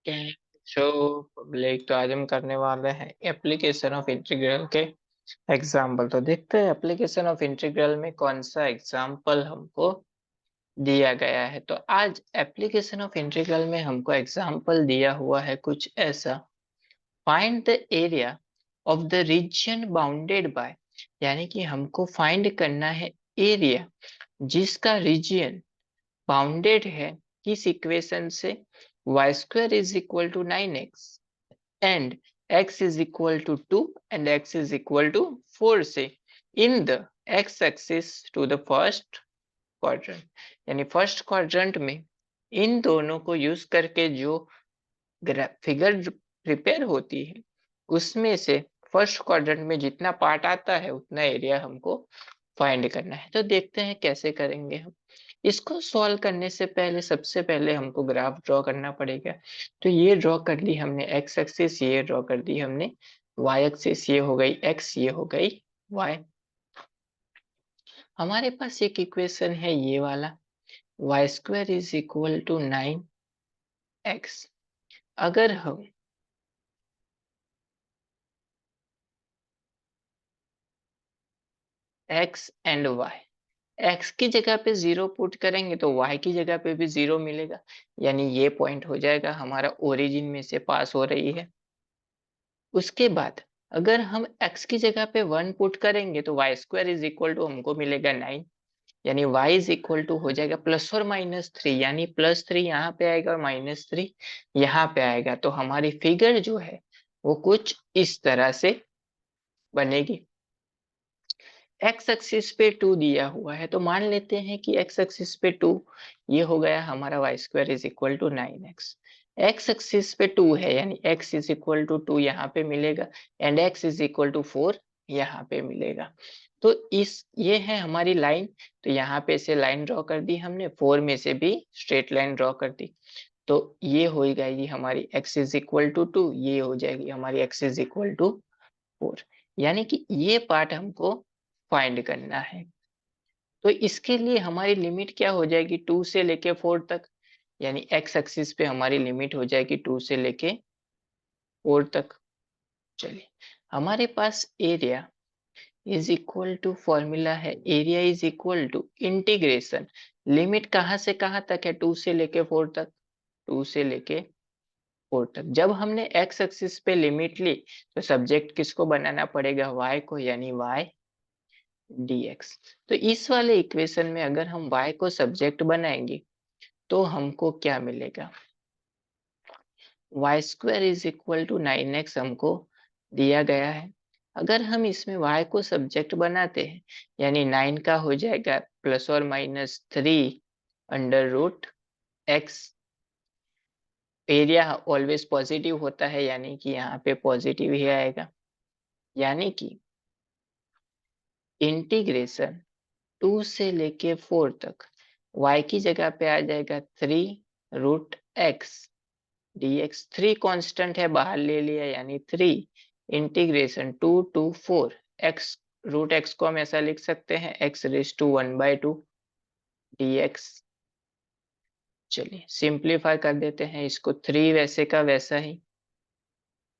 Show public. तो आज हम करने वाले हैं एप्लीकेशन ऑफ इंटीग्रल के एग्जाम्पल। तो देखते हैं एप्लीकेशन ऑफ इंटीग्रल में कौन सा एग्जाम्पल हमको दिया गया है। तो आज एप्लीकेशन ऑफ इंटीग्रल में हमको एग्जाम्पल दिया हुआ है कुछ ऐसा। Find the area of the reason bounded by, यानी कि हमको फाइंड करना है एरिया जिसका रीजन बाउंडेड है किस इक्वेशन से, y square is equal to 9x and x is equal to 2 and x is equal to 4 से in the x axis to the first quadrant, यानी फर्स्ट क्वाड्रेंट में इन दोनों को यूज करके जो फिगर प्रिपेयर होती है उसमें से फर्स्ट क्वाड्रेंट में जितना पार्ट आता है उतना एरिया हमको फाइंड करना है। तो देखते हैं कैसे करेंगे हम इसको। सॉल्व करने से पहले सबसे पहले हमको ग्राफ ड्रॉ करना पड़ेगा। तो ये ड्रॉ कर ली हमने एक्स एक्सिस, ये ड्रॉ कर दी हमने वाई एक्सिस, ये हो गई एक्स, ये हो गई वाई। हमारे पास एक इक्वेशन है ये वाला, y square is equal to 9x। अगर हम x एंड y, x की जगह पे 0 पुट करेंगे तो y की जगह पे भी 0 मिलेगा, यानी ये पॉइंट हो जाएगा हमारा ओरिजिन में से पास हो रही है। उसके बाद अगर हम x की जगह पे 1 पुट करेंगे तो y square is equal to हमको मिलेगा 9, यानी y इज इक्वल टू हो जाएगा प्लस और -3, यानी +3 यहाँ पे आएगा और -3 यहाँ पे आएगा। तो हमारी फिगर जो है वो कुछ इस तरह से बनेगी। एक्स एक्सिस पे 2 दिया हुआ है तो मान लेते हैं कि एक्स एक्सिस पे 2, ये हो गया हमारा y square is equal to 9x। X axis पे 2 है यानी x इज इक्वल टू 2 यहाँ पे मिलेगा and x is equal to 4 यहाँ पे मिलेगा। तो इस ये है हमारी लाइन। तो यहाँ पे से लाइन ड्रॉ कर दी हमने, 4 में से भी स्ट्रेट लाइन ड्रॉ कर दी। तो ये हो जाएगी हमारी x इज इक्वल टू 2, ये हो जाएगी हमारी x इज इक्वल टू 4, यानी कि ये पार्ट हमको फाइंड करना है। तो इसके लिए हमारी लिमिट क्या हो जाएगी, 2 से लेके 4 तक, यानी एक्स एक्सिस पे हमारी लिमिट हो जाएगी 2 से लेके 4 तक। चलिए, हमारे पास area is equal to formula है, area is equal to integration, limit कहाँ से कहाँ तक है, 2 से लेके 4 तक, 2 से लेके 4 तक। जब हमने एक्स एक्सिस पे लिमिट ली तो सब्जेक्ट किसको बनाना पड़ेगा, y को, यानी y dx। तो इस वाले इक्वेशन में अगर हम y को सब्जेक्ट बनाएंगे तो हमको क्या मिलेगा, y square is equal to 9x हमको दिया गया है। अगर हम इसमें y को सब्जेक्ट बनाते हैं यानी 9 का हो जाएगा प्लस और -3 under root x। Area always positive होता है यानी कि यहाँ पे पॉजिटिव ही आएगा, यानी कि इंटीग्रेशन 2 से लेके 4 तक y की जगह पे आ जाएगा 3 रूट x dx। 3 कांस्टेंट है बाहर ले लिया यानी 3 integration 2 to 4 x, root x को हम ऐसा लिख सकते हैं x रेज टू 1/2 dx। चलिए सिंप्लीफाई कर देते हैं इसको, 3 वैसे का वैसा ही,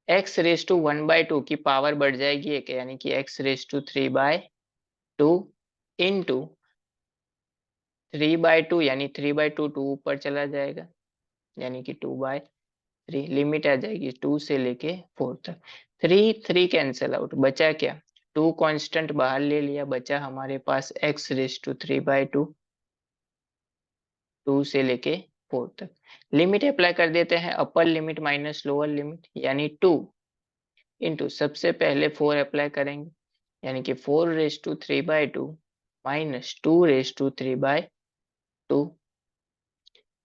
x रेज टू 1/2 की पावर बढ़ जाएगी एक, यानी कि x रेज टू 3/2 इंटू 3/2, यानी 3/2 2 ऊपर चला जाएगा यानी कि 2/3, लिमिट आ जाएगी 2 से लेके 4 तक। 3 कैंसिल आउट, बचा क्या, 2 कांस्टेंट बाहर ले लिया, बचा हमारे पास x रेज टू 3/2, 2 से लेके 4 तक। लिमिट अप्लाई कर देते हैं, upper limit minus lower limit, यानी 2 इंटू सबसे पहले 4 अप्लाई करेंगे यानी कि 4 raise to 3/2 minus 2 raise to 3/2।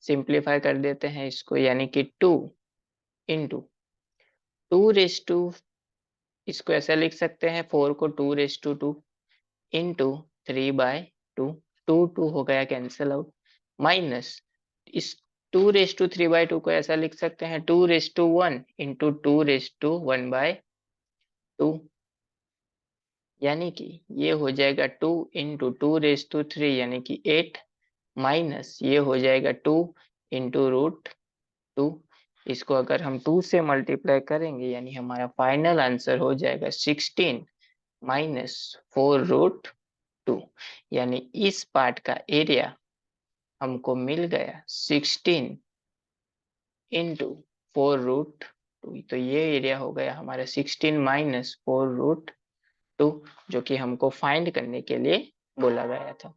Simplify कर देते हैं इसको यानी कि 2 इंटू 2 रेज टू, इसको ऐसा लिख सकते हैं 4 को 2 रेज टू 2 इंटू 3/2, 2 हो गया कैंसिल आउट, माइनस इस 2 रेज टू 3/2 को ऐसा लिख सकते हैं 2 raise to 1 into 2 raise to 1/2, यानी कि ये हो जाएगा 2 इंटू 2 रेज टू 3 यानी कि 8, माइनस ये हो जाएगा 2 इंटू रूट 2, इसको अगर हम 2 से मल्टीप्लाई करेंगे यानी हमारा फाइनल आंसर हो जाएगा 16 माइनस 4√2, यानी इस पार्ट का एरिया हमको मिल गया 16 इंटू 4√2। तो ये एरिया हो गया हमारा 16 माइनस 4√2, जो कि हमको फाइंड करने के लिए बोला गया था।